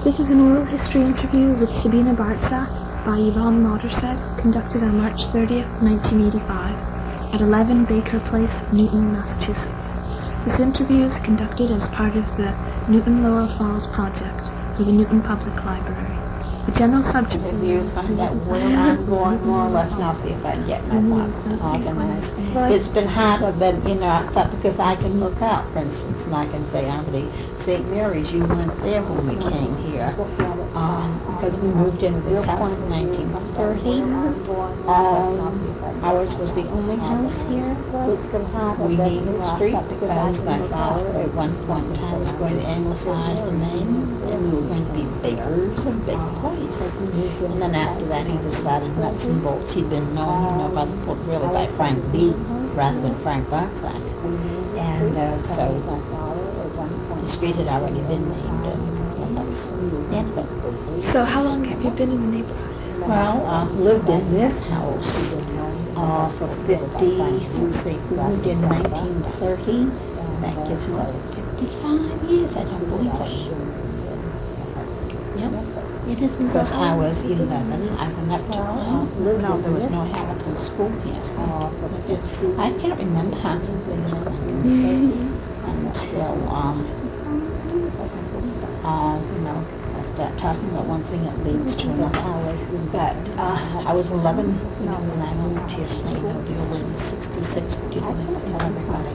This is an oral history interview with Sabina Bartzak by Yvonne Modersed, conducted on March 30th, 1985, at 11 Baker Place, Newton, Massachusetts. This interview is conducted as part of the Newton Laurel Falls project for the Newton Public Library. The general subject... If you find out where I'm going more or less, and I'll see if I can get my thoughts organized. It's been harder than, I thought, because I can look out, for instance, and I can say, Auntie, St. Mary's, you weren't there when we came here. Because we moved into this house in 1930. Ours was the only house here. We named the street because my father at one point in time was going to anglicize the name, and we were going to be bakers of Big Place. And then after that he decided nuts and bolts. He'd been known, really by Frank B. rather than Frank Bartzak. And so the street had already been named. So how long have you been in the neighborhood? Well, lived in this house for 50, we moved in 1930. That gives me 55 years, I don't believe it. Yep. It is because I was 11. I went up to, no, there was no Hamilton school here, so I can't remember half of things until, I start talking about one thing that leads to another. But I was 11, when I moved here, so the building was 66, but you don't know everybody.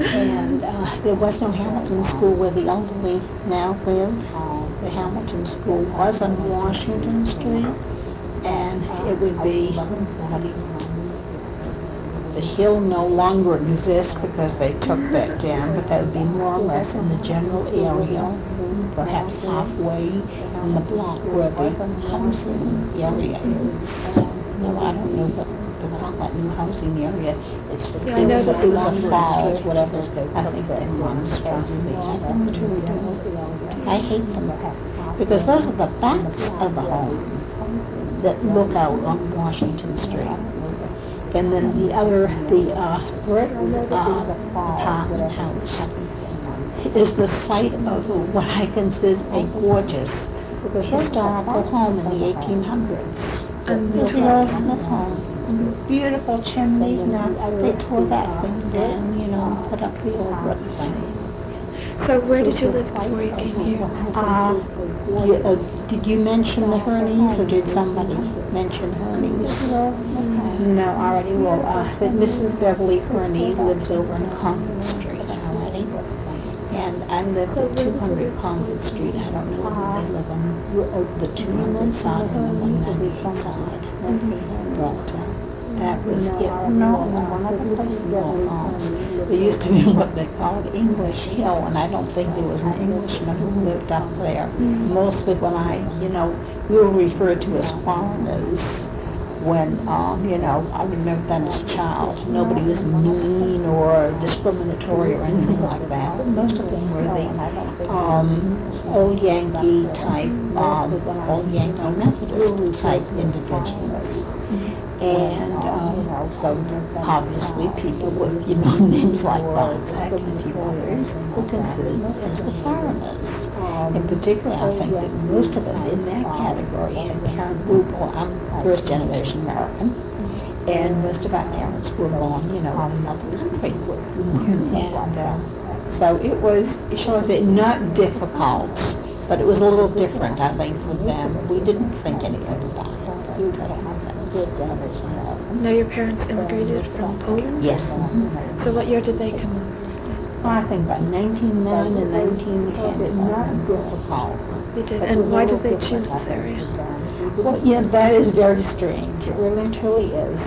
And there was no Hamilton school where the elderly now live. The Hamilton School was on Washington Street, and it would be, the hill no longer exists because they took that down, but that would be more or less in the general area, perhaps halfway in the block where the housing area is. No, I don't know what they call that new housing area. It's I know it was a falls, whatever. I think that runs towards the beach. I hate them because those are the backs of the home that look out on Washington Street. And then the other, the brick apartment house is the site of what I consider a gorgeous historical home in the 1800s. And It's the old Smith home. Beautiful chimneys. Now they tore that thing down, and put up the old brick thing. So where did you live before you came here? Did you mention the Herneys, or did somebody mention Herneys? No, already. Well, Mrs. Beverly Herney lives over in Concord Street already. And I live at 200 Concord Street. I don't know whether they live on the 200 side or the 198 side. But that was it. No, one of the places there used to be what they called English Hill, and I don't think there was an Englishman who lived up there. Mostly when we were referred to as foreigners. When, I remember that as a child. Nobody was mean or discriminatory or anything like that. But most of them were the old Yankee type, old Yankee Methodist type individuals. And so obviously people with, names like Bartzak and a few others were considered as the foreigners. In particular, I think that most of us in that category had parents who were first generation American, and most of our parents were born, in another country. And so it was, shall I say, not difficult, but it was a little different, I think, for them. We didn't think anything about it. Now your parents immigrated from Poland? Yes. So what year did they come over? I think by 1909 and 1910, it was not difficult. They did. And why did they choose this area? Well, that is very strange. It really and truly is.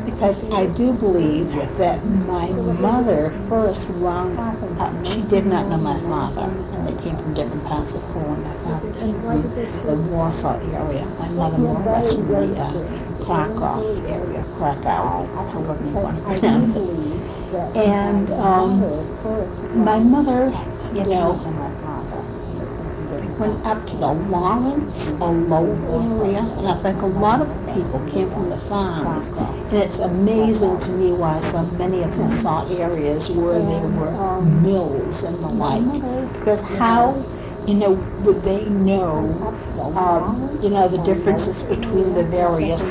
Because I do believe that my mother first wound up, she did not know my father, and they came from different parts of Poland. My father came from the Warsaw area. My mother more or less from the Krakow area, Krakow, however you want to pronounce it. And my mother, went up to the Lawrence or Lowell area, and I think a lot of people came from the farms. And it's amazing to me why so many of them saw areas where there were mills and the like. Because how would they know, the differences between the various,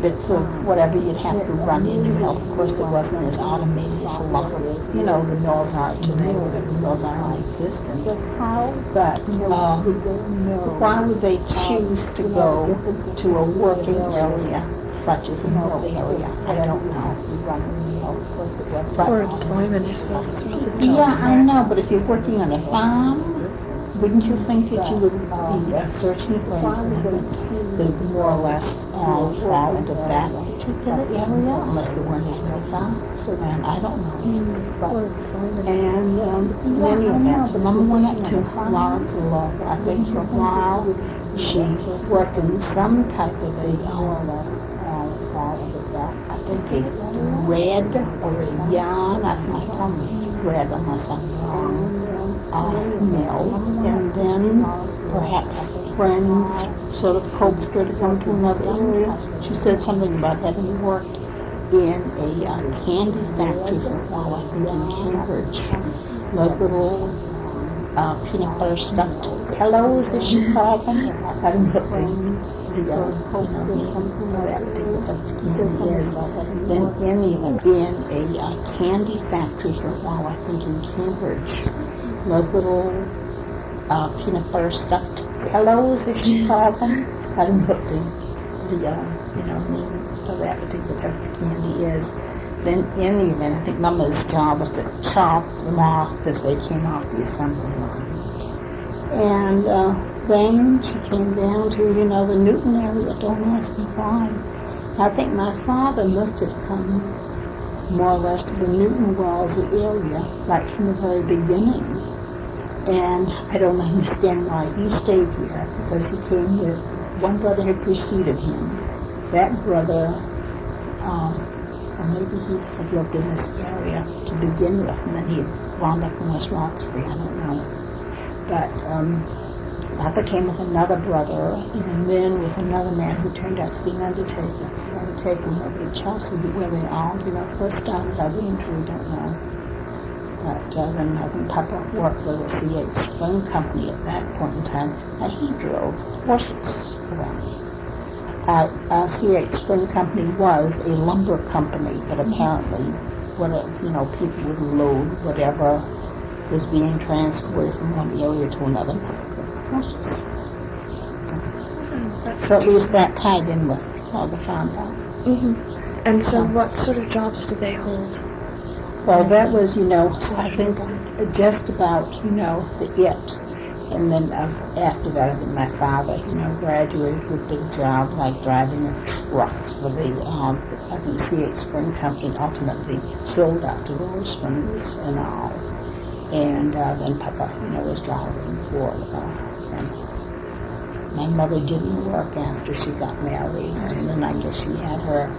bits of whatever you'd have to run in. Of course, it wasn't as automated as a lot of, the mills are today, whatever mills are in existence. But why would they choose to go to a working area such as a mill area? I don't know. For employment, I suppose it's where the Yeah, jobs I are. know, but if you're working on a farm, wouldn't you think that you would be searching for employment that would more or less fall into that particular area, unless there weren't as many farms? And I don't know. And in any event, so Mama went to Lawrence Law. I think for a while she worked in some type of a I think a red or a yarn, I think I told me red unless I'm wrong, mill, and then perhaps friends sort of coaxed her to come to another area. She said something about having worked in a candy factory for a while, I think in Cambridge. Those little peanut butter stuffed pillows, as she called them. I didn't put that particular type of candy is. Then in a candy factory for a while, I think in Cambridge. Those little peanut butter stuffed pillows, as she called them. I didn't put the name of that particular type of candy is. Then in the event, I think Mama's job was to chop them off as they came off the assembly line. And then she came down to, the Newton area. Don't ask me why. I think my father must have come more or less to the Newton Wells area right from the very beginning. And I don't understand why he stayed here, because he came with, one brother had preceded him. That brother, or maybe he had lived in this area to begin with, and then he wound up in West Roxbury, I don't know. But Papa came with another brother, and then with another man who turned out to be an undertaker. Over in Chelsea, but where they all, first started, I really don't know. But then I think Papa worked for the C.H. Spring Company at that point in time, and he drove horses around. C.H. Spring Company was a lumber company, but apparently, people would load whatever was being transported from one area to another. Horses. So at least that tied in with all the farm life. Mm-hmm. And so what sort of jobs do they hold? Well, that was, I think just about, the it. And then after that, I think my father, graduated with a big job like driving a truck for the, I think C.H. Spring Company ultimately sold out to those springs and all. And then Papa, was driving for them. My mother didn't work after she got married, and then I guess she had her,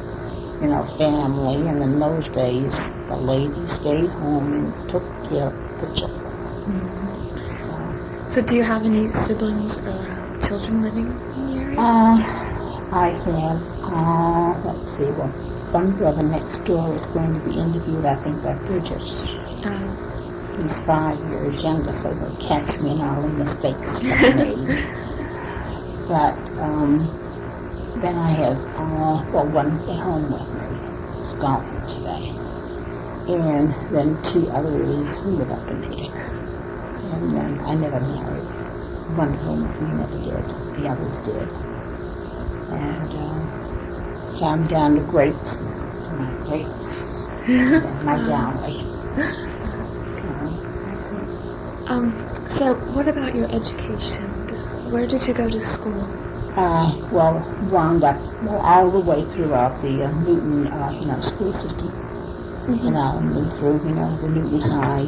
family, and in those days, the lady stayed home and took care of the children. So do you have any siblings or children living in the area? I have, let's see, one brother next door is going to be interviewed, I think, by Bridget. He's 5 years younger, so he'll catch me in all the mistakes that I made. But then I have, one at home with me. He's gone today. And then 2 others who live up in Natick. And then I never married. One of whom we never did. The others did. And so I'm down to grapes. My grapes. And my gallery. So what about your education? Where did you go to school? Wound up all the way throughout the Newton, school system. Mm-hmm. And went through, the Newton High.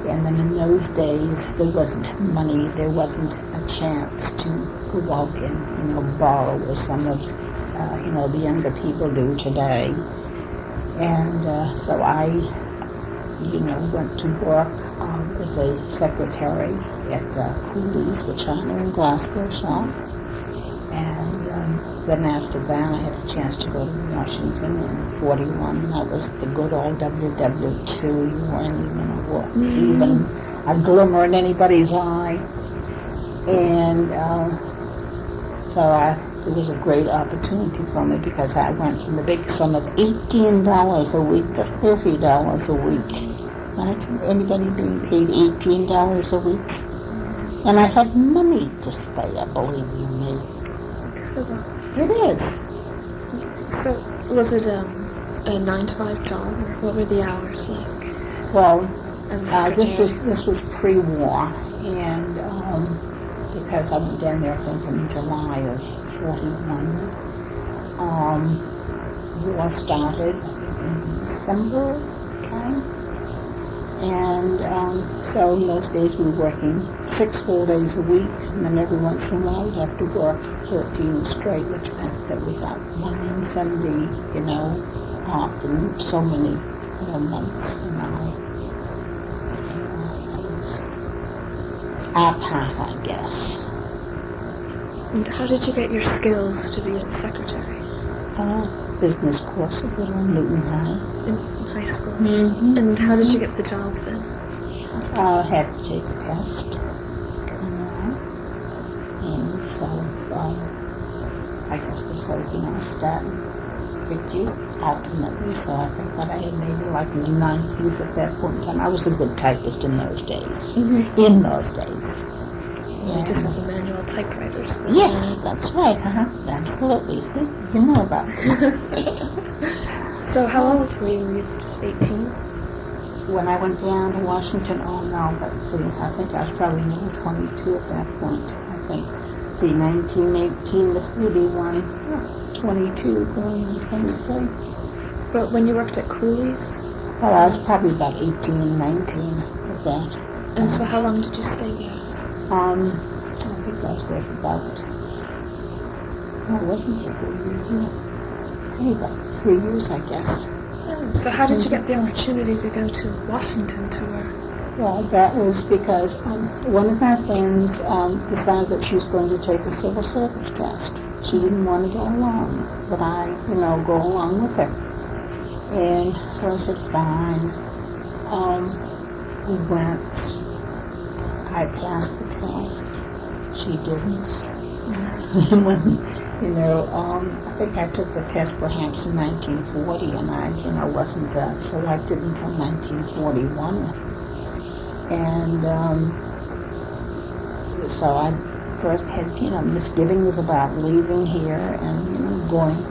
And then in those days, there wasn't money, there wasn't a chance to go out and, borrow as some of, the younger people do today. And so I, went to work as a secretary at Cooley's, which I know in Glasgow shop. And then after that, I had a chance to go to Washington in 41. That was the good old WW2. You weren't even a glimmer in anybody's eye. And so it was a great opportunity for me because I went from the big sum of $18 a week to $30 a week. Imagine anybody being paid $18 a week. And I had money to spare, believe you me. It is. So, was it a 9-to-5 job, or what were the hours like? Well, As a this was pre-war, and because I went down there, I think, in July of 41. War started in December time. And so in those days we were working 6 full days a week, and then every once in a while we'd have to work 13 straight, which meant that we got 170, off in so many months. So that was our part, I guess. And how did you get your skills to be a secretary? Business course at Little Newton High. In high school? Mm-hmm. And how did you get the job then? I had to take a test. And so, I guess they said, start and pick you ultimately. So I think that I had maybe like in the 90s at that point in time. I was a good typist in those days. Mm-hmm. In those days. You just have the manual typewriters. Yes, that's right. Absolutely. See, you know about it. So how old were you? Were you just 18? When I went down to Washington, I think I was probably maybe 22 at that point. I think. See, 1918 to 41, 22 going on 23. But when you worked at Cooley's? Well, I was probably about 18, 19 at that. And so how long did you stay there? I think I was there for about, it wasn't for 4 years, maybe about 3 years, I guess. So how did you get the opportunity to go to Washington to work? Well, that was because one of my friends decided that she was going to take a civil service test. She didn't want to go along, but I, go along with her. And so I said, fine. We went. I passed the test. She didn't. And when, I think I took the test perhaps in 1940, and I, wasn't selected until 1941. And so I first had, misgivings about leaving here and going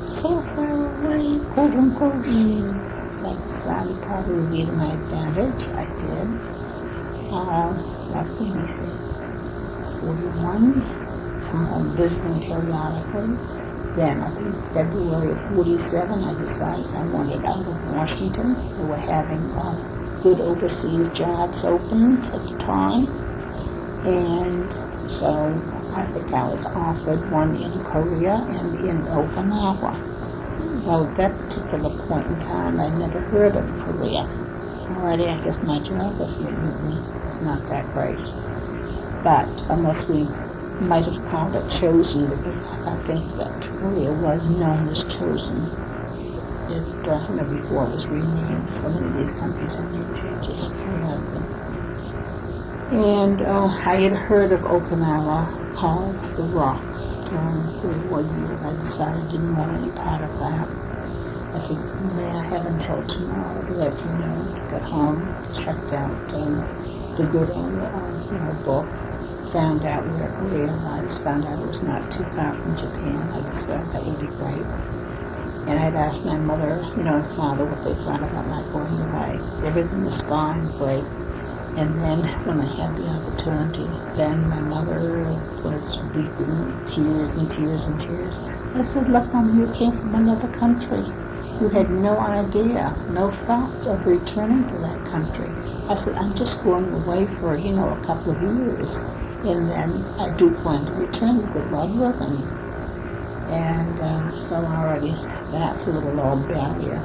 so far away, quote unquote. I decided probably would be to my advantage. I did. Let me see, 41, come home visiting periodically. Then, I think February of 47, I decided I wanted out of Washington. They were having good overseas jobs open at the time. And so I think I was offered one in Korea and in Okinawa. Well, at that particular point in time, I'd never heard of Korea. Already, I guess my geography is not that great. But unless we might have called it chosen, because I think that Korea was known as chosen. Before it was renamed. So many of these countries have name changes periodically. And I had heard of Okinawa called the Rock during the war years. I decided I didn't want any part of that. I said, may I have until tomorrow to let you know. Got home, checked out the good old book, found out where Korea was, found out it was not too far from Japan. I decided that would be great. And I'd asked my mother, and father what they thought about my going away. Everything was fine, great. And then when I had the opportunity, then my mother was weeping, tears and tears and tears. I said, look, Mom, you came from another country. You had no idea, no thoughts of returning to that country. I said, I'm just going away for, a couple of years. And then I do plan to return. Good luck with them. And so already that little old barrier,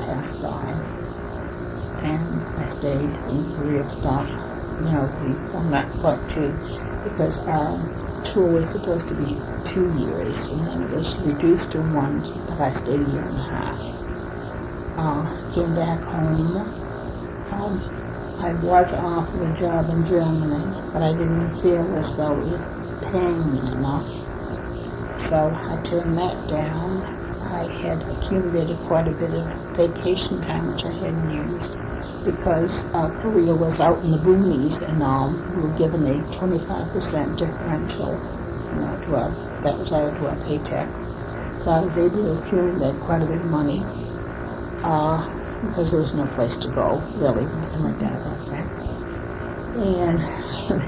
passed by. And I stayed in Korea for about, not quite 2, because our tour was supposed to be 2 years, and then it was reduced to 1, but I stayed a year and a half. Came back home I was offered a job in Germany, but I didn't feel as though it was paying me enough. So I turned that down. I had accumulated quite a bit of vacation time, which I hadn't used, because Korea was out in the boonies, and we were given a 25% differential, that was added to our paycheck. So I was able to accumulate quite a bit of money, because there was no place to go, really, when you come down to those tax. And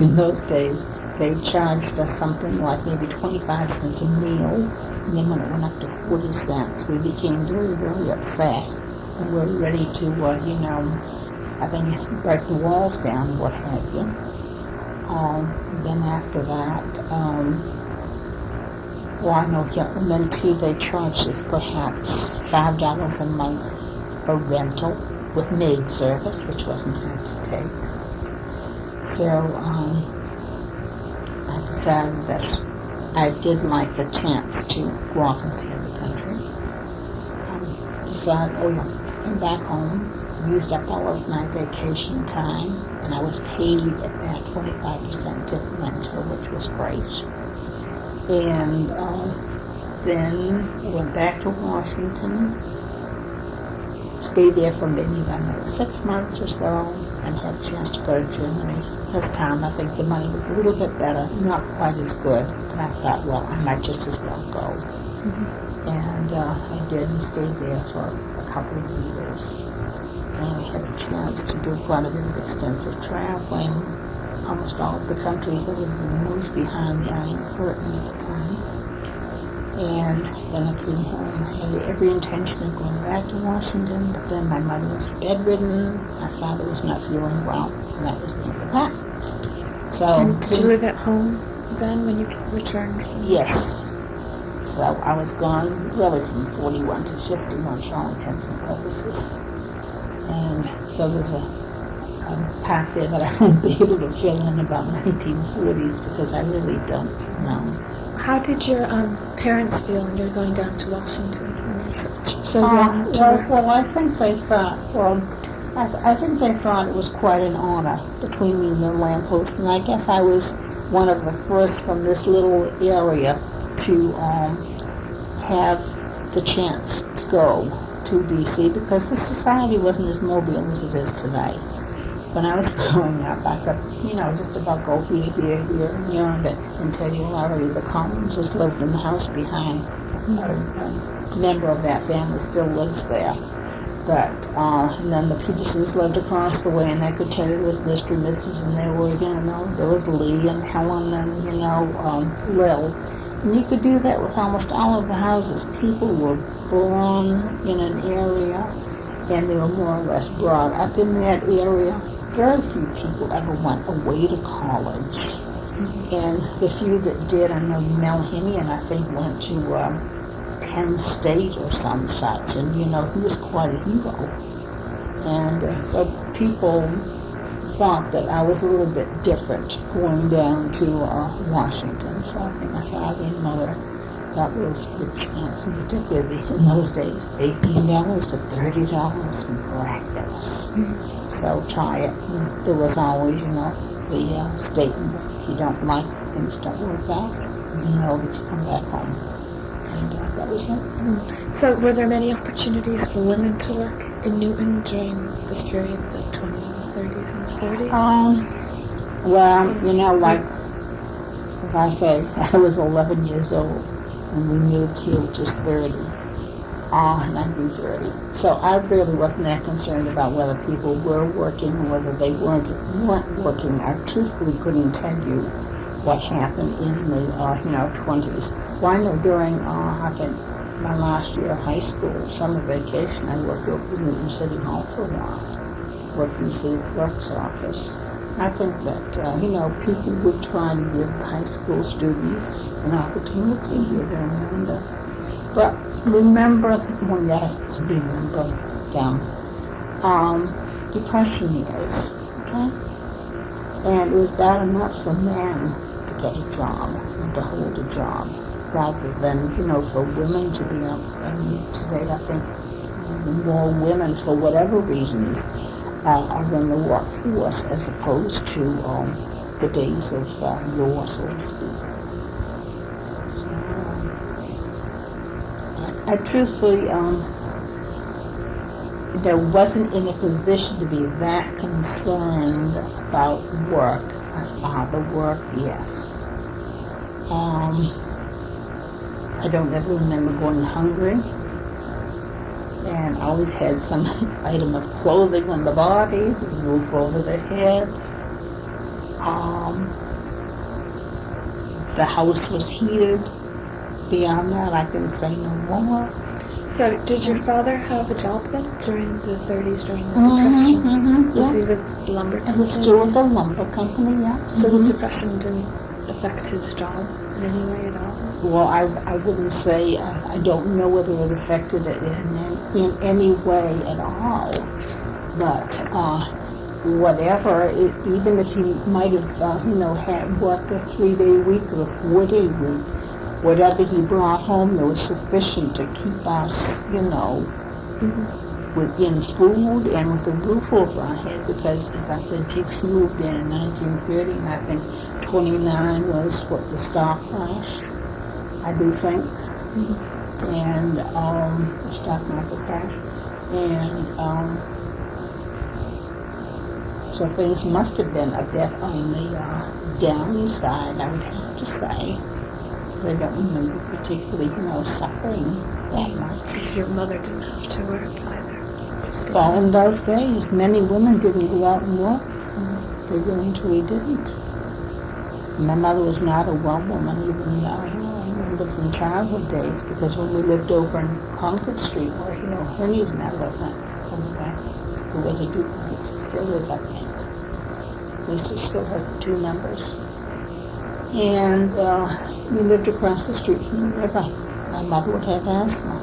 in those days, they charged us something like maybe 25 cents a meal, and then when it went up to 40 cents, we became very, very upset, and we were ready to, I think, break the walls down, what have you. Then after that, I know here, and then too, they charged us perhaps $5 a month for rental with maid service, which wasn't hard to take. So I decided that I did like the chance to go off and see other countries. Came back home, used up all of my vacation time, and I was paid at that 25% differential, which was great. And then I went back to Washington, stayed there for maybe about 6 months or so, and had a chance to go to Germany. This time I think the money was a little bit better, not quite as good, and I thought, well, I might just as well go. Mm-hmm. And I did, and stayed there for a couple of years. And I had a chance to do quite a bit of extensive traveling. Almost all of the countries that had been moved behind the Iron Curtain at the time. And then I came home. I had every intention of going back to Washington, but then my mother was bedridden, my father was not feeling well, and that was the end of that. So, and did you live at home then when you returned? Yes. So I was gone really from 41 to 51 for all intents and purposes. And so there's a part there that I won't be able to fill in about 1940s because I really don't know. How did your parents feel when you were going down to Washington? So young to work? Well, I think they thought, I think they thought it was quite an honor between me and the lamppost, and I guess I was one of the first from this little area to have the chance to go to D.C. because the society wasn't as mobile as it is today. When I was growing up, I could, just about go here, and until you already the Collinses lived in the house behind. A member of that family still lives there. But, and then the Petersons lived across the way, and I could tell you there was Mr. and Mrs., and there were, there was Lee and Helen and, Lil. And you could do that with almost all of the houses. People were born in an area, and they were more or less brought up in that area. Very few people ever went away to college. Mm-hmm. And the few that did, I know Mel Hinian, I think, went to Penn State or some such, and, he was quite a hero. And so people thought that I was a little bit different going down to Washington. So I think my father and mother thought it was a good chance, and particularly in those days, $18 to $30 miraculous. Mm-hmm. So try it. And there was always, the statement, if you don't like things don't work out, you know that you come back home. And that was it. Mm. So were there many opportunities for women to work in Newton during this period, the 20s and the 30s and the 40s? Well, like, as I say, I was 11 years old when we moved here, which is 30. And I grew 30. So I really wasn't that concerned about whether people were working or whether they weren't working. I truthfully couldn't tell you what happened in the 20s. Well, I know during I think my last year of high school, summer vacation, I worked over in Newton City Hall for a while, worked in the city clerk's office. I think that people would try to give high school students an opportunity here during the winter. But remember depression years, okay? And it was bad enough for men to get a job and to hold a job, rather than, for women to be up. I mean, today I think more women, for whatever reasons, are in the workforce as opposed to the days of yore, so to speak. So, I truthfully, there wasn't in a position to be that concerned about work. My father worked, yes. I don't ever remember going hungry, and I always had some item of clothing on the body, roof over the head. The house was heated. Beyond that, I can say no more. So, did your father have a job then during the 30s, during the Depression? Was he with the lumber company? He was still with the lumber company, yeah. So the Depression didn't affect his job in any way at all? Well, I wouldn't say, I don't know whether it affected it in any way at all. But whatever, even if he might have, had worked a 3-day week or a 4-day week, whatever he brought home, there was sufficient to keep us, within food and with a roof over our head, because, as I said, he moved in 1930, and I think 29 was what the stock crash, I do think, and the stock market crash, and so things must have been a bit on the downside, I would have to say. I don't remember particularly, suffering that much. Your mother didn't have to work either. Well, in those days, many women didn't go out and work. They eventually didn't. My mother was not a well woman, even I remember from childhood days, because when we lived over in Concord Street, where, Hermes now lived anyway, there was a duplex. It still is, I think. At least it still has the 2 numbers. And we lived across the street from the river. My mother would have asthma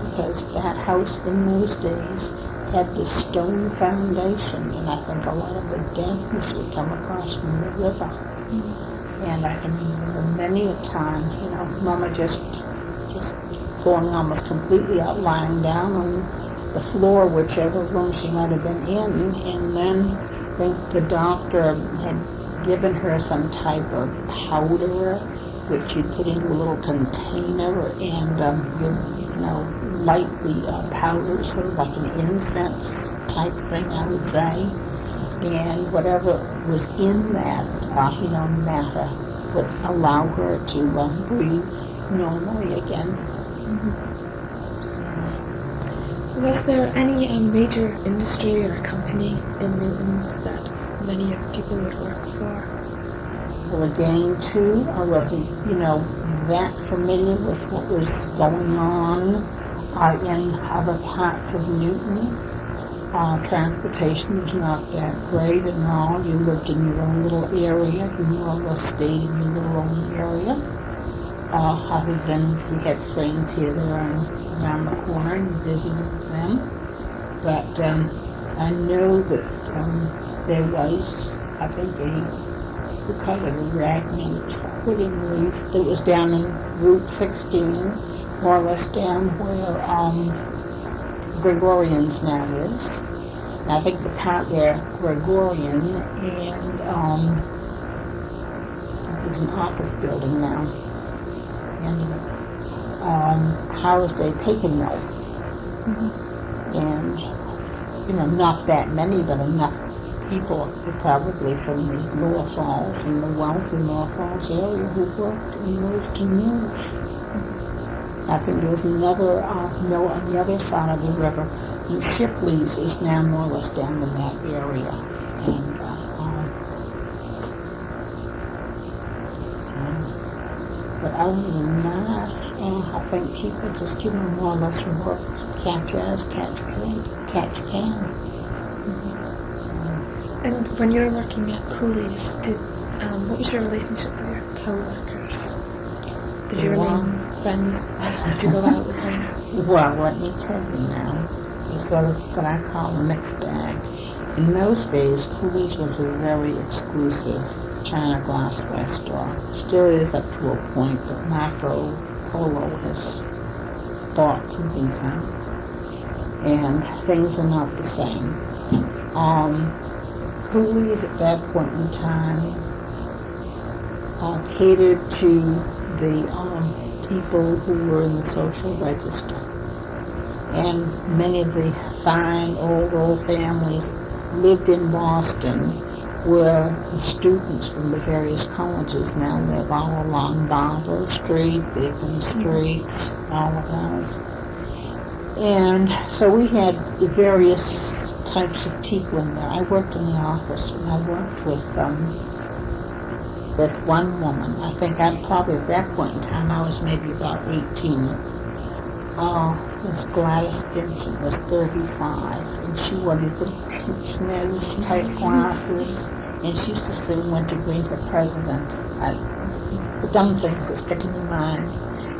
because that house in those days had the stone foundation, and I think a lot of the dampness would come across from the river. And I can remember many a time, Mama just falling almost completely out, lying down on the floor, whichever room she might have been in, and then I think the doctor had given her some type of powder which you put into a little container, and light the powder, sort of like an incense type thing, I would say, and whatever was in that matter would allow her to breathe normally again. Was there any major industry or company in Newton that many of people would work for? Well, again, too, I wasn't, that familiar with what was going on in other parts of Newton. Transportation was not that great and all. You lived in your own little area. You more or less stayed in your little own area. Other than you had friends here, there, and around the corner, and you visited with them. But I know that there was, I think, we call it a ragman. It was quitting leaf. It was down in Route 16, more or less down where Gregorian's now is. And I think the part where Gregorian and there's an office building now, and Holiday Paper Mill. And not that many, but enough people probably from the Lower Falls and the wealthy Lower Falls area who worked in those 2 mills. I think there was another mill on the other side of the river, and Shipley's is now more or less down in that area. And but other than that, I think people just more or less work, catch as, catch can. And when you were working at Cooley's, what was your relationship with your co-workers? Did you remain friends? Did you go out with them? Well, let me tell you now, it's sort of what I call a mixed bag. In those days, Cooley's was a very exclusive China glass restaurant. Still is up to a point, but Marco Polo has bought Cooley's out. And things are not the same. Coolies at that point in time catered to the people who were in the social register. And many of the fine old families lived in Boston, where the students from the various colleges now live all along Barber Street, Beacon Street, all of those. And so we had the various types of people in there. I worked in the office, and I worked with this one woman. I think I'm probably at that point in time, I was maybe about 18. Miss Gladys Vincent was 35, and she wore these little pince-nez type glasses, and she used to sing Wintergreen for President. The dumb things that stick in your mind.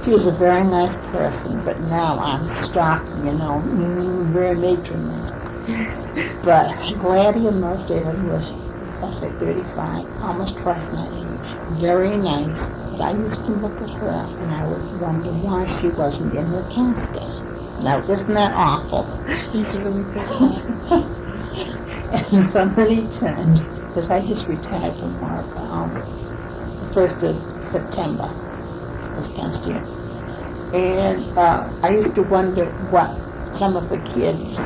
She was a very nice person, but now I'm struck, very matronly. But Gladys in those days was, as I say, 35, almost twice my age. Very nice. But I used to look at her and I would wonder why she wasn't in her casket. Now, isn't that awful? And so many times, because I just retired from work the 1st of September this past year. And I used to wonder what some of the kids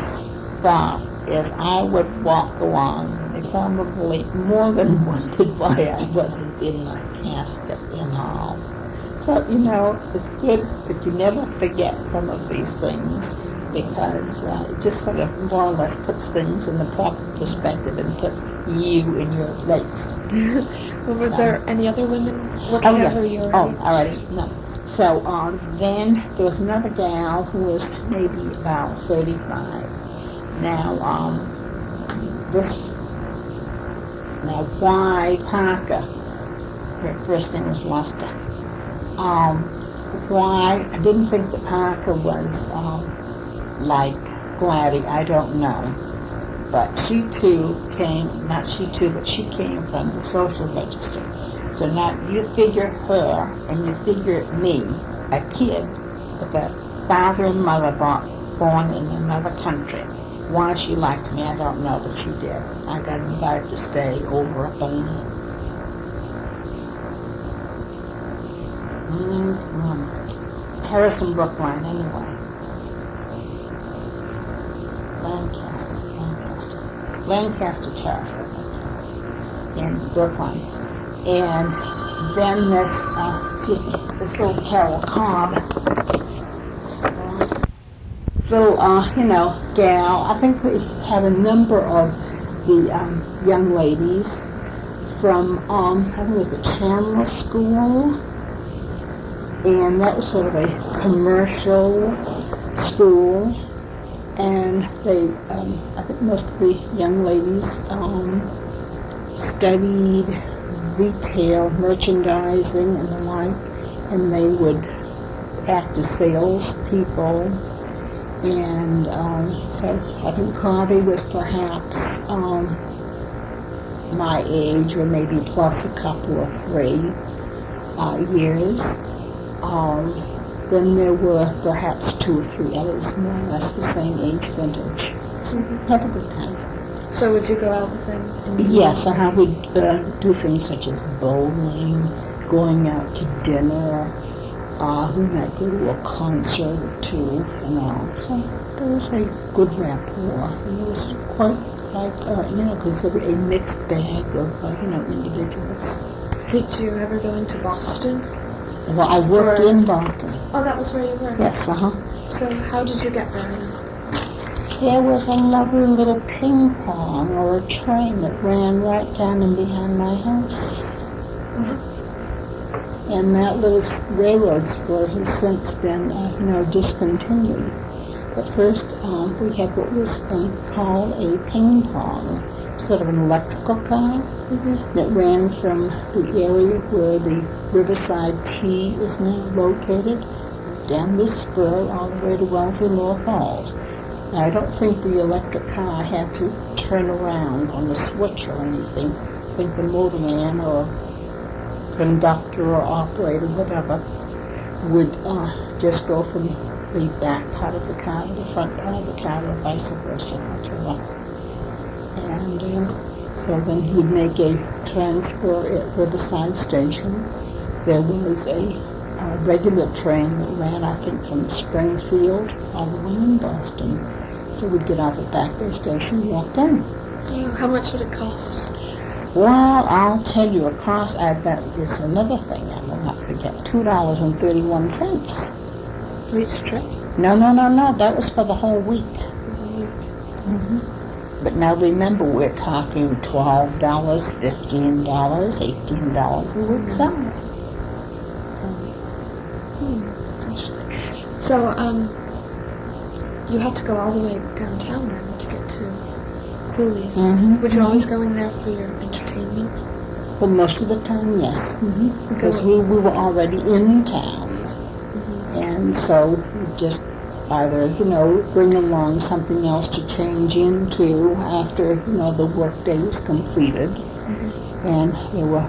thought as I would walk along. They probably more than wondered why I wasn't in my casket and all. So, it's good that you never forget some of these things, because it just sort of more or less puts things in the proper perspective and puts you in your place. Well, were there any other women working at her your age? Alrighty, no. So then there was another gal who was maybe about 35. Now, why Parker? Her first name was Luster. Why? I didn't think that Parker was like Gladys, I don't know. But she too came, not she too, but she came from the social register. So now you figure her and you figure me, a kid, with a father and mother born in another country. Why she liked me, I don't know, but she did. I got invited to stay over up on Terrace in Brookline, anyway. Lancaster Terrace, I think, in Brookline. And then this little Carol Cobb, little, gal. I think we had a number of the young ladies from, I think it was the Chandler School, and that was sort of a commercial school, and they, I think most of the young ladies studied retail, merchandising, and the like, and they would act as salespeople. And so I think Carvey was perhaps my age, or maybe plus a couple or 3 years. Then there were perhaps 2 or 3 others, more or less the same age vintage. So have a good time. So would you go out with them? Yes, and I would do things such as bowling, going out to dinner. We might go to a concert or 2 and all. So there was a good rapport. And it was quite like, because there was a mixed bag of, individuals. Did you ever go into Boston? Well, I worked in Boston. Oh, that was where you were? Yes, So how did you get there? There was a lovely little ping pong or a train that ran right down and behind my house. And that little railroad spur has since been, discontinued. But first, we had what was called a ping pong, sort of an electrical car that ran from the area where the Riverside Tea is now located, down this spur all the way to Wellesley Lower Falls. Now, I don't think the electric car had to turn around on the switch or anything. I think the motorman or conductor or operator, whatever, would just go from the back part of the car to the front part of the car, or vice versa, whichever. And so then he'd make a transfer at Riverside Station. There was a regular train that ran, I think, from Springfield all the way in Boston. So we'd get off at Back Bay Station and walk in. Oh, how much would it cost? Well, I'll tell you, it cost, I bet it's another thing I will not forget, $2.31. For each trip? No, that was for the whole week. Mm-hmm. But now remember, we're talking $12, $15, $18 a week salary. That's interesting. So, you had to go all the way downtown then to get to Cooley's. Mm-hmm. Were you always going there for your entertainment? Well, most of the time, yes. Because we were already in town. And so we just either, bring along something else to change into after, the workday was completed. And there were,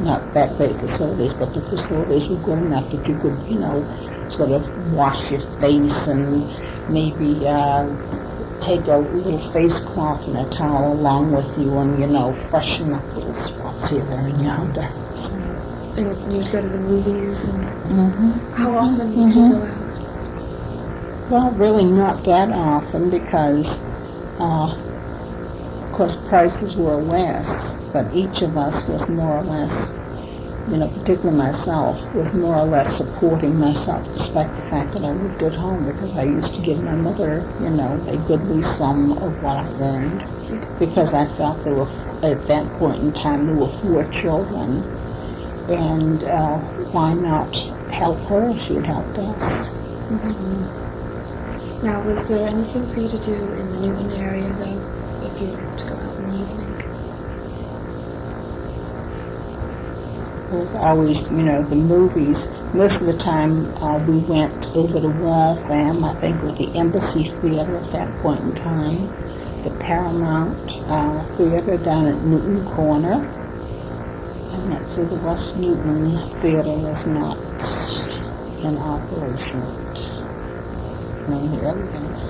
not that great facilities, but the facilities were good enough that you could, sort of wash your face and maybe take a little face cloth and a towel along with you and, freshen up little spots here, there, and yonder. So. And you'd go to the movies and how often would you go out? Well, really not that often because, of course, prices were less, but each of us was more or less, particularly myself, was more or less supporting myself despite the fact that I lived at home because I used to give my mother, a goodly sum of what I earned because I felt there were, at that point in time, there were 4 children. And why not help her if she had helped us? Now, was there anything for you to do in the Newton area, though, if you were to go out in the evening? There was always, the movies. Most of the time, we went over to Waltham, I think, with the Embassy Theater at that point in time, the Paramount Theater down at Newton Corner. And that's the West Newton Theater was not in operation in the early days.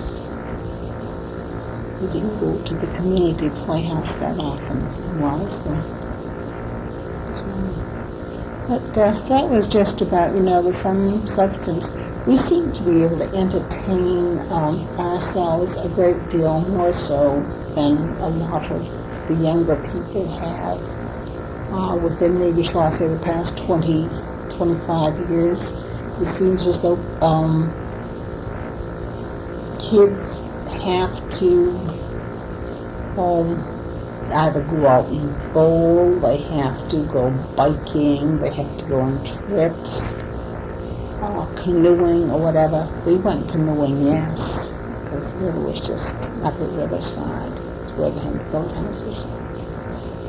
We didn't go to the community playhouse that often while I was there. But that was just about, with some substance. We seemed to be able to entertain ourselves a great deal more so than a lot of the younger people have. Within maybe, shall I say, the past 20, 25 years, it seems as though kids have to either go out and bowl, they have to go biking, they have to go on trips, canoeing or whatever. We went canoeing, yes, because the river was just up at Riverside. It's where they had the boathouses.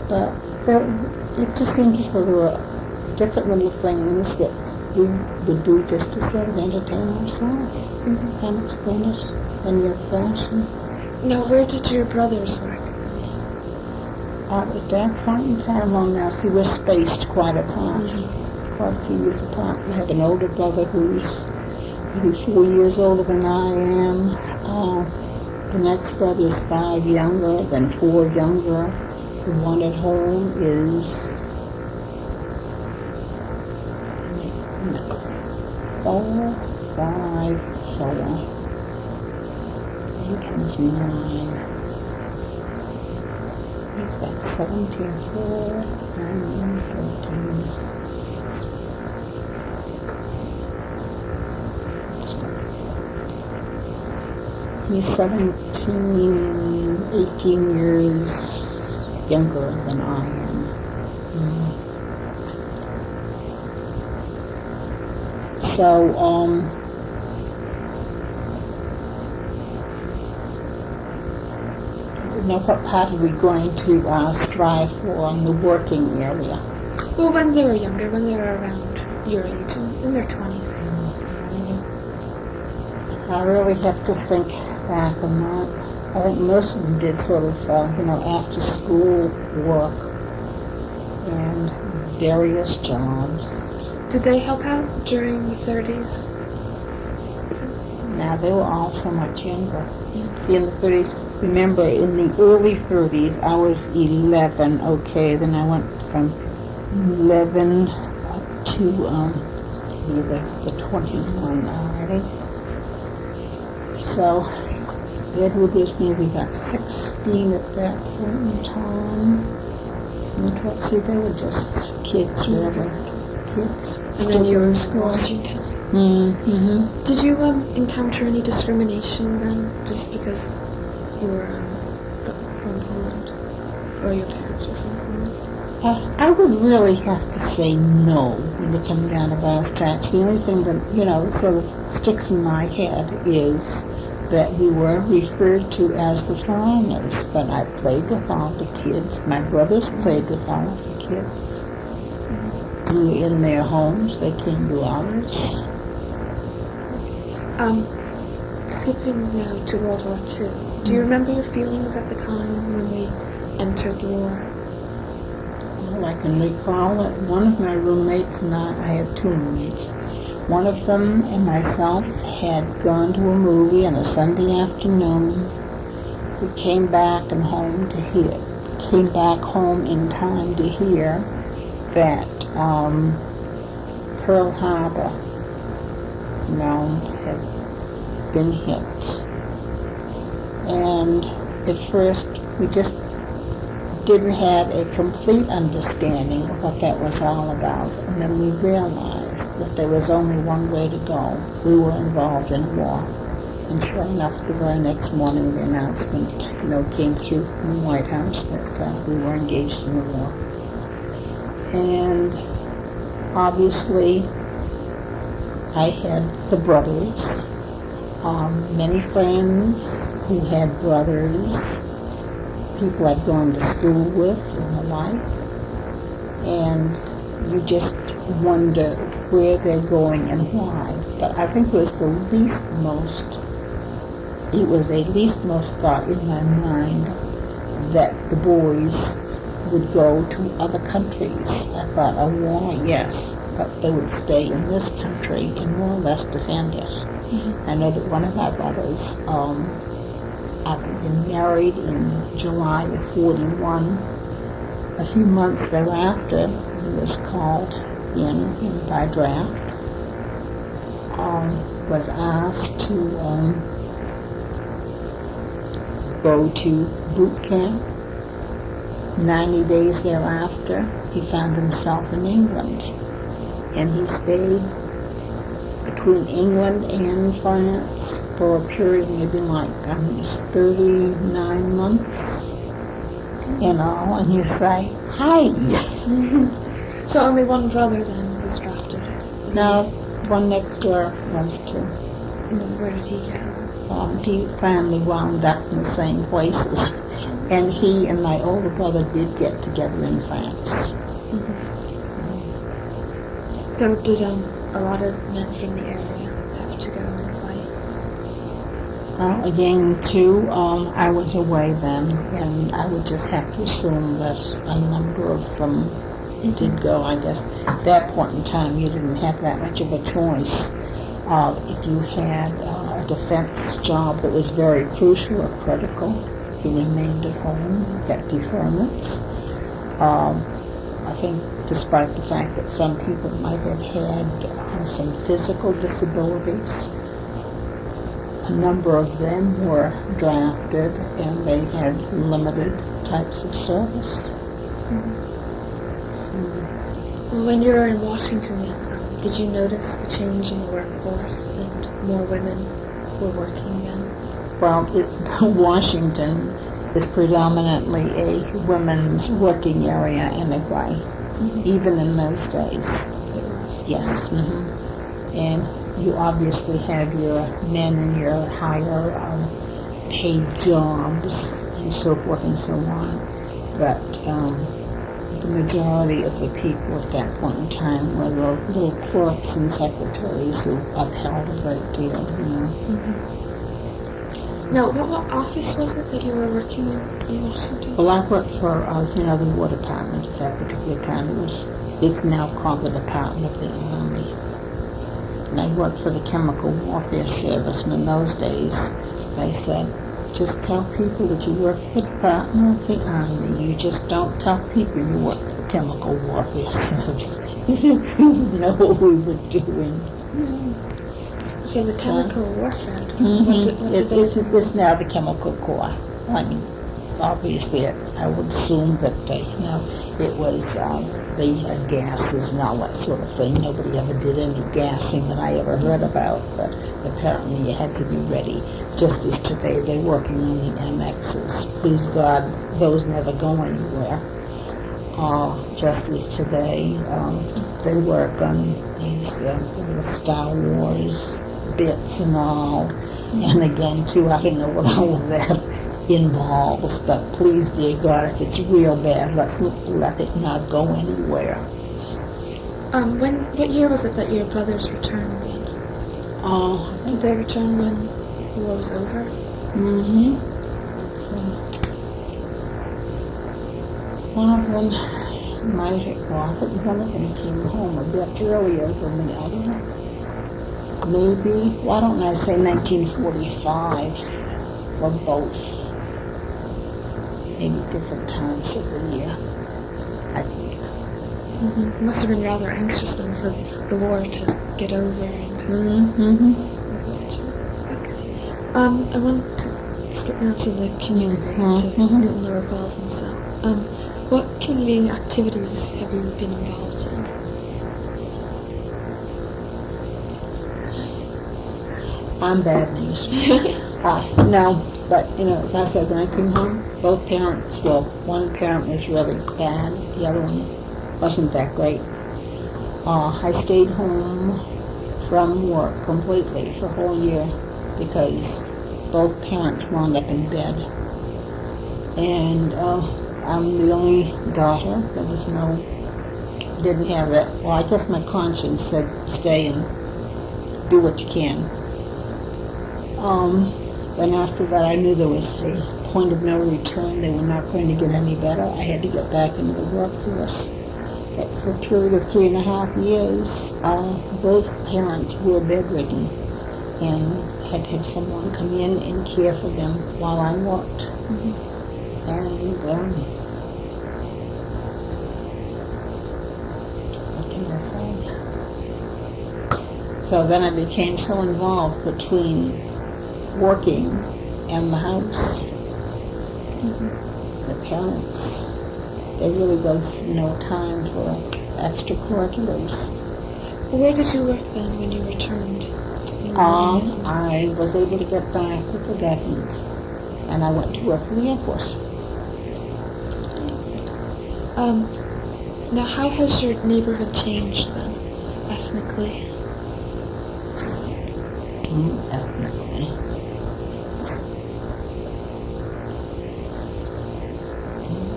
But it just seemed as though there were different little things that we would do just to sort of entertain ourselves. Kind of explain it in your fashion. Now, where did your brothers work? At that point in time, well, now, see, we're spaced quite apart, quite a few years apart. I have an older brother who's maybe 4 years older than I am. The next brother is 5 younger, then 4 younger. The one at home is 4, 5, 4. He comes 9. He's about 17, 4, 9, 14. He's 17, 18 years younger than I am. So, now what part are we going to strive for in the working area? Well, when they were younger, when they were around your age, in their 20s. I really have to think back on that. I think most of them did sort of, after school work and various jobs. Did they help out during the 30s? Now, they were all so much younger. See, in the 30s, remember in the early 30s, I was 11, okay, then I went from 11 to the 21 already. So Edward was maybe about 16 at that point in time. And see, they were just kids, really. Kids. And then you were in Washington. Mm-hmm. Did you encounter any discrimination then, just because you were from Poland, or your parents were from Poland? I would really have to say no when it comes down to Bartzak. The only thing that, sort of sticks in my head is that we were referred to as the foreigners, but I played with all the kids. My brothers played with all of the kids. We were in their homes, they came to ours. Skipping now to World War II, do you remember your feelings at the time when we entered the war? Well, I can recall that one of my roommates and I had two roommates. One of them and myself had gone to a movie on a Sunday afternoon. We came back in time to hear that Pearl Harbor, had been hit. And at first we just didn't have a complete understanding of what that was all about. And then we realized that there was only one way to go. We were involved in war. And sure enough, the very next morning the announcement, came through from the White House that we were engaged in the war. And obviously, I had the brothers, many friends who had brothers, people I'd gone to school with and the like, and you just wonder where they're going and why. But I think it was a least most thought in my mind that the boys would go to other countries. I thought, a war, yes, but they would stay in this country and more or less defend it. Mm-hmm. I know that one of my brothers, after being married in July of 41, a few months thereafter, he was called in by draft, was asked to go to boot camp. 90 days thereafter, he found himself in England, and he stayed between England and France for a period maybe like 39 months, and you say, hi. So only one brother then was drafted? No, one next door was too. And where did he go? He finally wound up in the same places. And he and my older brother did get together in France. Mm-hmm. So did a lot of men from the area have to go and fight? Well, again, too, I was away then, and I would just have to assume that a number of them did go. I guess at that point in time you didn't have that much of a choice. If you had a defense job that was very crucial or critical, you remained at home, got deferments. I think despite the fact that some people might have had some physical disabilities, a number of them were drafted and they had limited types of service. Mm-hmm. When you were in Washington, did you notice the change in the workforce and more women were working then? Well, Washington is predominantly a women's working area anyway, even in those days. Yes. Mm-hmm. And you obviously have your men in your higher paid jobs and so forth and so on. But the majority of the people at that point in time were the little clerks and secretaries who upheld a great deal. Mm-hmm. Now, what office was it that you were working in Washington? Well, I worked for, the War Department at that particular time. It's now called the Department of the Army. And I worked for the Chemical Warfare Service, and in those days, they said, just tell people that you work for the Department of the Army. You just don't tell people you work for the Chemical Warfare Service. We would know what we were doing. So the chemical warfare, Mm-hmm. what did they say? It's now the Chemical Corps. I mean, obviously, I would assume that, it was the gases and all that sort of thing. Nobody ever did any gassing that I ever heard about, but apparently you had to be ready. Just as today, they're working on the MXs. Please God, those never go anywhere. Just as today, they work on these little Star Wars bits and all. And again, too, I don't know what all of that involves, but please, dear God, if it's real bad, let's let it not go anywhere. What year was it that your brothers returned in? Did they return when the war was over? Mm-hmm. One of them might have gone, but one of them came home a bit earlier than the other. Maybe, why don't I say 1945 for both? Maybe different times of the year, I think. Mm-hmm. Must have been rather anxious then for the war to get over and... Mm-hmm. Okay. I want to skip now to the community, to Mm-hmm. Newton Lower Falls and stuff. What community activities have you been involved in? I'm bad news. No, but, as I said, when I came home, both parents, well, one parent was really bad, the other one wasn't that great. I stayed home from work completely for a whole year because both parents wound up in bed. And I'm the only daughter. There was didn't have that. Well, I guess my conscience said stay and do what you can. Then after that, I knew there was a point of no return. They were not going to get any better. I had to get back into the workforce. But for a period of 3.5 years, both parents were bedridden and had to have someone come in and care for them while I worked. Mm-hmm. And what can I say? So then I became so involved between working and the house. Mm-hmm. The parents, there really was no time for extracurriculars. Where did you work then when you returned? I was able to get back with the government, and I went to work for the Air Force. Now, how has your neighborhood changed then, ethnically? Ethnically.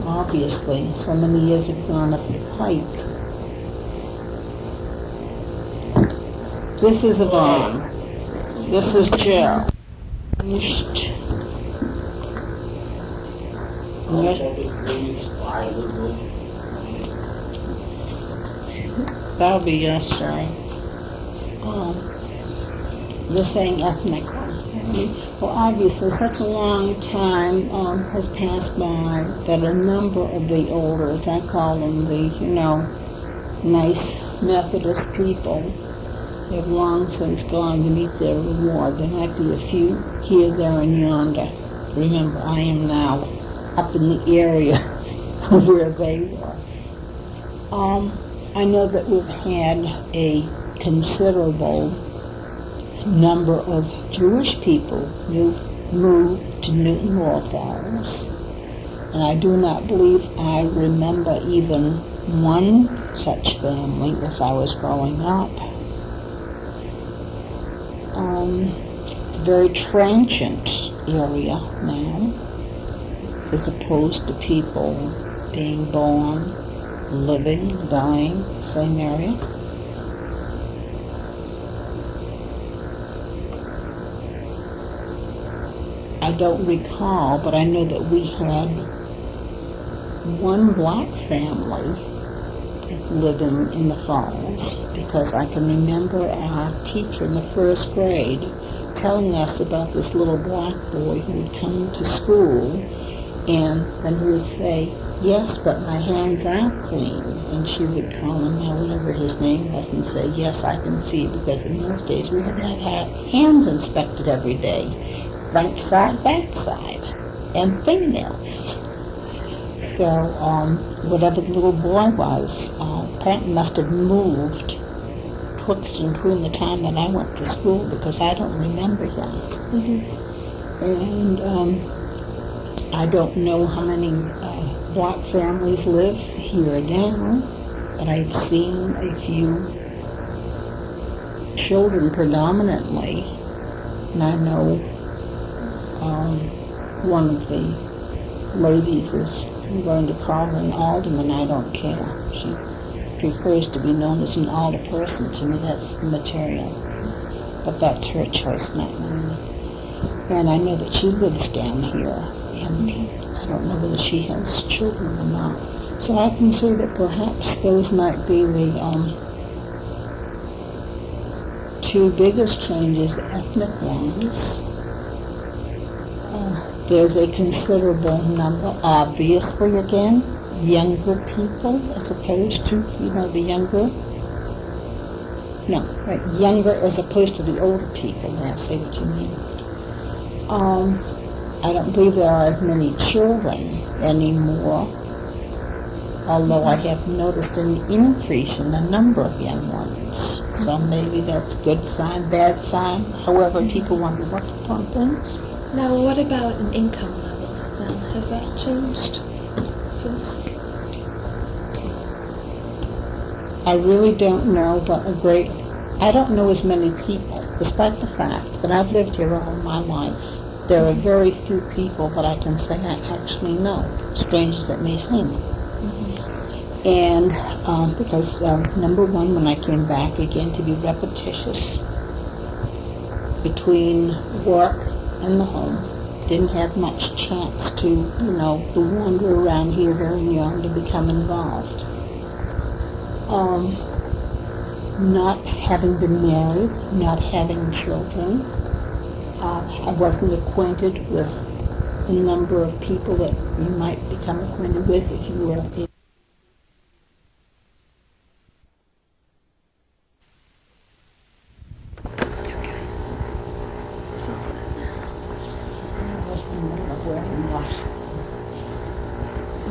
Obviously, so many years have gone up the pike. This is Yvonne. This is Jill. That'll be yesterday. You're saying ethnically. Well, obviously, such a long time has passed by that a number of the older, as I call them, the, nice Methodist people have long since gone to meet their reward. There might be a few here, there, and yonder. Remember, I am now up in the area where they were. I know that we've had a considerable number of Jewish people moved to Newton Lower Falls, and I do not believe I remember even one such family as I was growing up. It's a very transient area now, as opposed to people being born, living, dying, same area. I don't recall, but I know that we had one black family living in the Falls, because I can remember our teacher in the first grade telling us about this little black boy who would come to school, and then he would say, "Yes, but my hands are clean." And she would call him out, whatever his name was, and say, "Yes, I can see," because in those days we had to have our hands inspected every day, front side, back side, and fingernails. So whatever the little boy was, apparently must have moved twixt and between the time that I went to school, because I don't remember him. And I don't know how many black families live here now, but I've seen a few children predominantly, and I know one of the ladies is, I'm going to call her an alderman, I don't care. She prefers to be known as an alder person. To me, that's the material. But that's her choice, not mine. And I know that she lives down here, and I don't know whether she has children or not. So I can say that perhaps those might be the two biggest changes, ethnic ones. There's a considerable number, obviously, again, younger people as opposed to, the younger. No, right, younger as opposed to the older people. I say what you mean. I don't believe there are as many children anymore, although I have noticed an increase in the number of young ones. So maybe that's good sign, bad sign, however people want to look upon things. Now, what about in income levels then? Has that changed since? I really don't know, but I don't know as many people, despite the fact that I've lived here all my life. There are very few people that I can say I actually know, strange as it may seem. And because, number one, when I came back again to be repetitious between work and the home, didn't have much chance to, to wander around here very young to become involved. Not having been married, not having children, I wasn't acquainted with a number of people that you might become acquainted with if you were a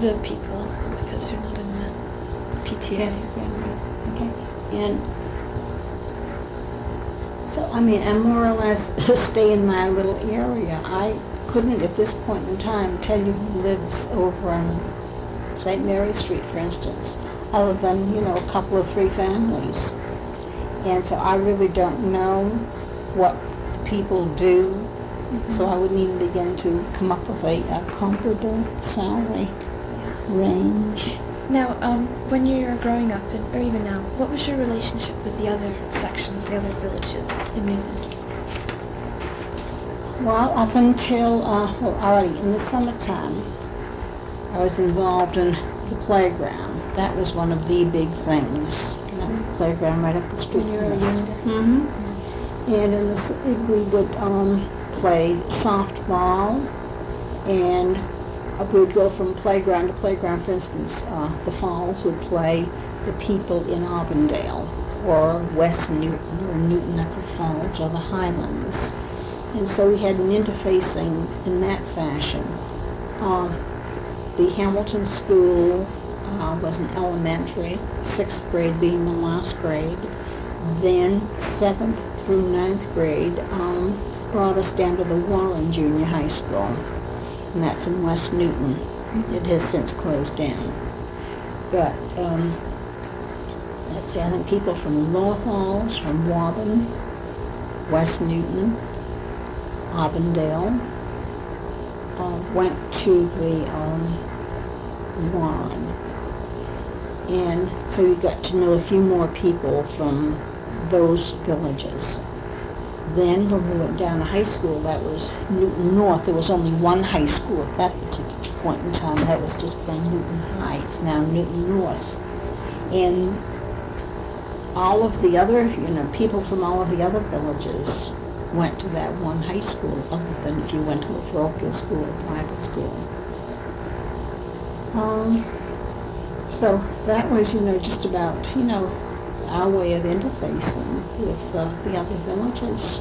The people, because you're not in the PTA. Yeah, okay. And so, I more or less stay in my little area. I couldn't at this point in time tell you who lives over on St. Mary Street, for instance, other than, a couple of 3 families. And so I really don't know what people do, so I wouldn't even begin to come up with a comparable salary range. Now, when you were growing up, or even now, what was your relationship with the other sections, the other villages in Newton? Well, up until, already in the summertime, I was involved in the playground. That was one of the big things. The playground right up the street. When you were younger? And in we would play softball, and we would go from playground to playground. For instance, the Falls would play the people in Auburndale, or West Newton, or Newton Upper Falls, or the Highlands. And so we had an interfacing in that fashion. The Hamilton School was an elementary, 6th grade being the last grade. Then 7th through 9th grade brought us down to the Warren Junior High School, and that's in West Newton. It has since closed down. But let's see, I think people from Lower Falls, from Woburn, West Newton, Auburndale, went to the Warren. And so we got to know a few more people from those villages. Then when we went down to high school, that was Newton North. There was only one high school at that particular point in time. That was just plain Newton High. It's now Newton North. And all of the other, people from all of the other villages went to that one high school other than if you went to a parochial school or private school. So that was, just about, our way of interfacing with the other villages.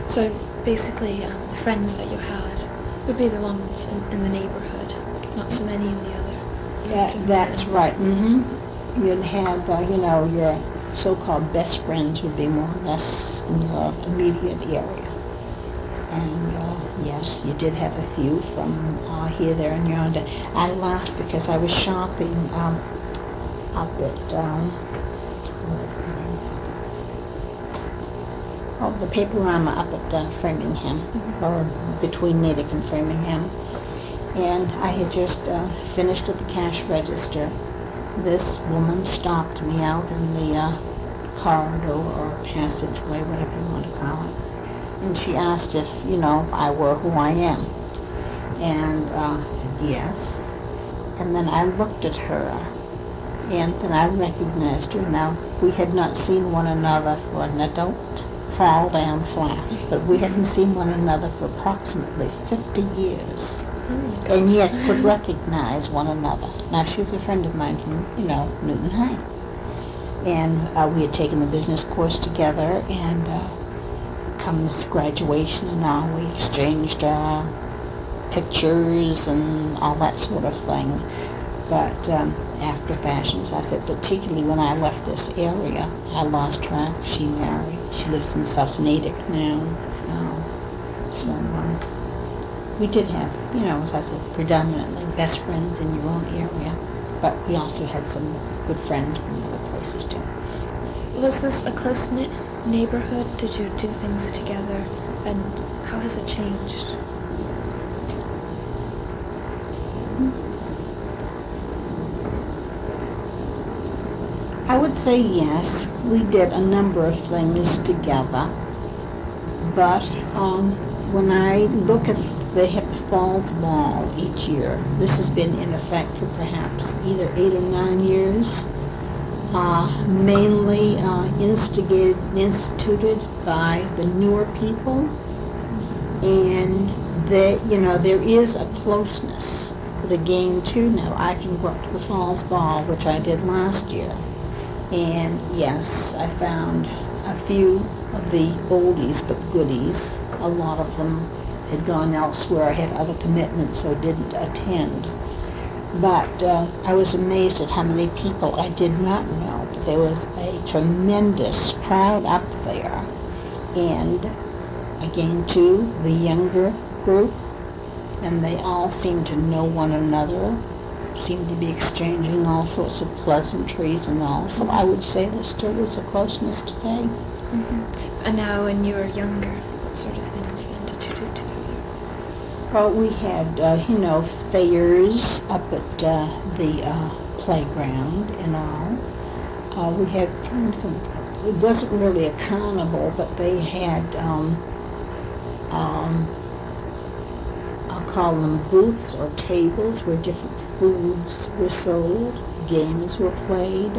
So basically, the friends that you had would be the ones in the neighborhood, not so many in the other. That's right. You'd have, your so-called best friends would be more or less in your immediate area. And yes, you did have a few from here, there, and yonder. I laughed because I was shopping up at, what is the name? Oh, the Paperama up at Framingham, or between Natick and Framingham. And I had just finished at the cash register. This woman stopped me out in the corridor or passageway, whatever you want to call it. And she asked if, I were who I am. And I said, yes. And then I looked at her, and then I recognized her. Now, we had not seen one another for an adult fall down flat, but we hadn't seen one another for approximately 50 years. And yet could recognize one another. Now, she was a friend of mine from, Newton High. And we had taken the business course together, and comes graduation, and now we exchanged pictures and all that sort of thing. But after fashions, I said, particularly when I left this area, I lost track. She married. She lives in South Natick now. So we did have, as I said, predominantly best friends in your own area, but we also had some good friends from other places too. Was this a close-knit neighborhood? Did you do things together? And how has it changed? I would say yes. We did a number of things together, but when I look at the Hip Falls Ball each year, this has been in effect for perhaps either 8 or 9 years, mainly instituted by the newer people, and there is a closeness to the game too now. I can go up to the Falls Ball, which I did last year, and yes, I found a few of the oldies but goodies. A lot of them had gone elsewhere. I had other commitments, so didn't attend. But I was amazed at how many people I did not know. But there was a tremendous crowd up there. And again, too, the younger group, and they all seemed to know one another, seemed to be exchanging all sorts of pleasantries and all. So I would say there still is a closeness today. And now when you were younger, what sort of things then did you do together? Well, we had, fairs up at the playground and all. We had, it wasn't really a carnival, but they had, I'll call them booths or tables where different foods were sold, games were played,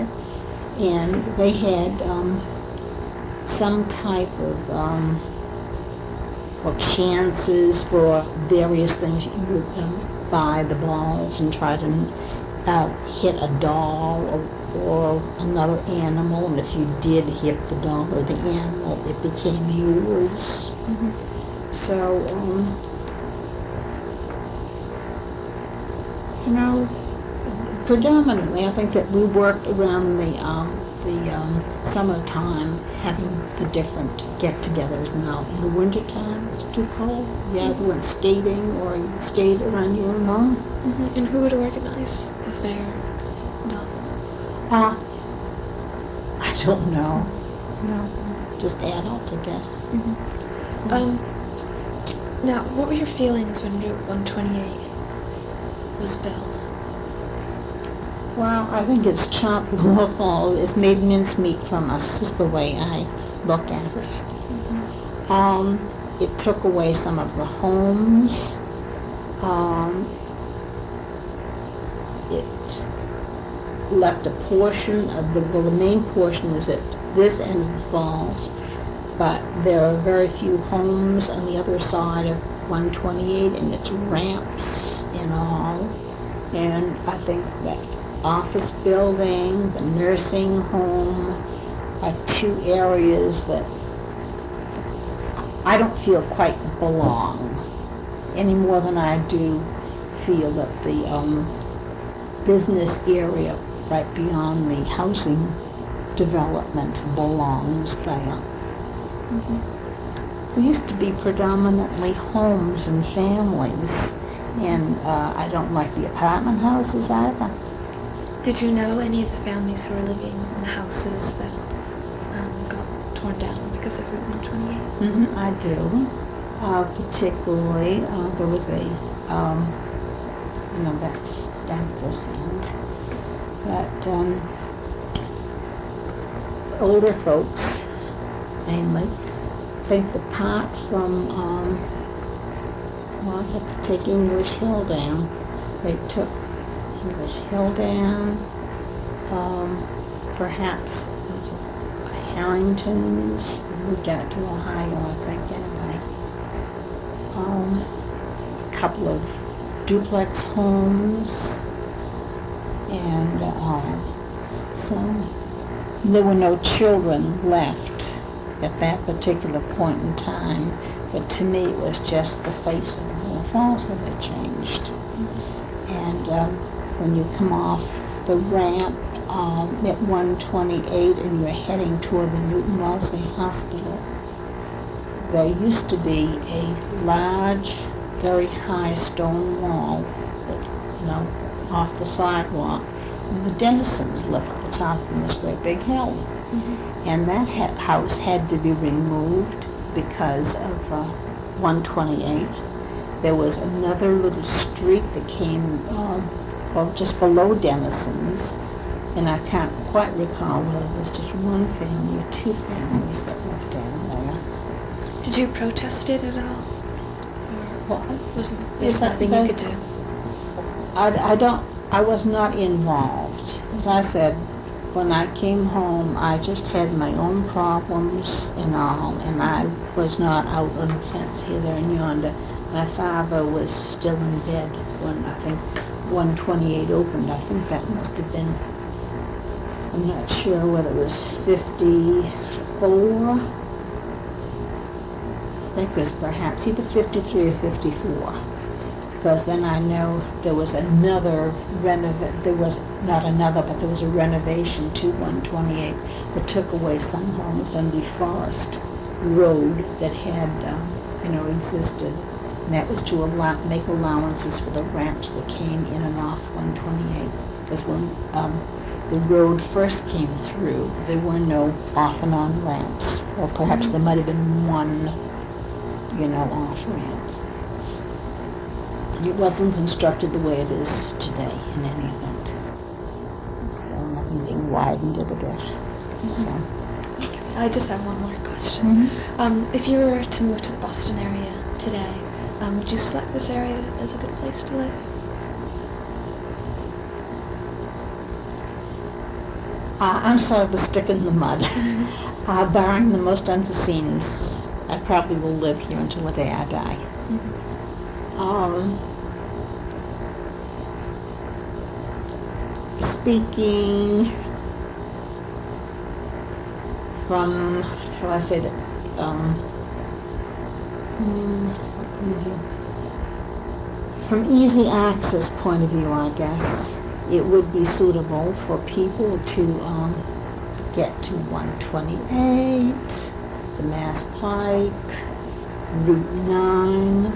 and they had some type of or chances for various things. You would buy the balls and try to hit a doll or another animal, and if you did hit the doll or the animal, it became yours. So, predominantly, I think that we worked around the summertime, having the different get-togethers. Now, in the wintertime, it's too cold. You either went skating or you stayed around your own home. And who would organize the fair? No. I don't know. No, just adults, I guess. Now, what were your feelings when Route 128 was built? Well, I think it's chopped off. It's made mincemeat from us, is the way I look at it. It took away some of the homes. It left a portion of the main portion is at this end of the falls, but there are very few homes on the other side of 128, and it's ramps and all. And I think that office building, the nursing home are two areas that I don't feel quite belong any more than I do feel that the business area right beyond the housing development belongs there. There used to be predominantly homes and families, and I don't like the apartment houses either. Did you know any of the families who were living in the houses that got torn down because of Route 128? I do. Particularly, there was a, that's down this end, but older folks, mainly, think the part from, I have to take English Hill down. They took English Hill down, perhaps it was Harrington's, moved out to Ohio, I think, anyway. A couple of duplex homes, and so there were no children left at that particular point in time, but to me it was just the face of the whole falls that had changed. And when you come off the ramp at 128 and you're heading toward the Newton Wellesley Hospital, there used to be a large, very high stone wall that, off the sidewalk, and the Dennisons lived at the top of this great big hill. And that house had to be removed because of 128. There was another little street that came just below Dennison's, and I can't quite recall whether it was just one family or two families that lived down there. Did you protest it at all? Or wasn't there Yes, nothing you could do? I was not involved. As I said, when I came home, I just had my own problems and all, and I was not out on the fence hither and yonder. My father was still in bed when I think 128 opened. I think that must have been, I'm not sure whether it was 54. I think it was perhaps either 53 or 54. Because then I know there was another there was a renovation to 128 that took away some homes on the Forest Road that had, existed. And that was to make allowances for the ramps that came in and off 128. Because when the road first came through, there were no off and on ramps. Or perhaps there might have been one, off ramp. It wasn't constructed the way it is today in any event. So nothing being widened a bit. So. I just have one more question. If you were to move to the Boston area today, would you select this area as a good place to live? I'm sort of a stick in the mud. Barring the most unforeseen, I probably will live here until the day I die. Speaking from, shall I say that, from easy access point of view, I guess, it would be suitable for people to get to 128, the Mass Pike, Route 9,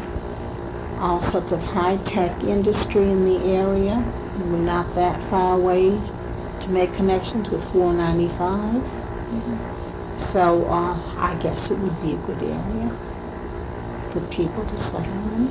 all sorts of high-tech industry in the area. We're not that far away to make connections with 495. So I guess it would be a good area for people to settle in.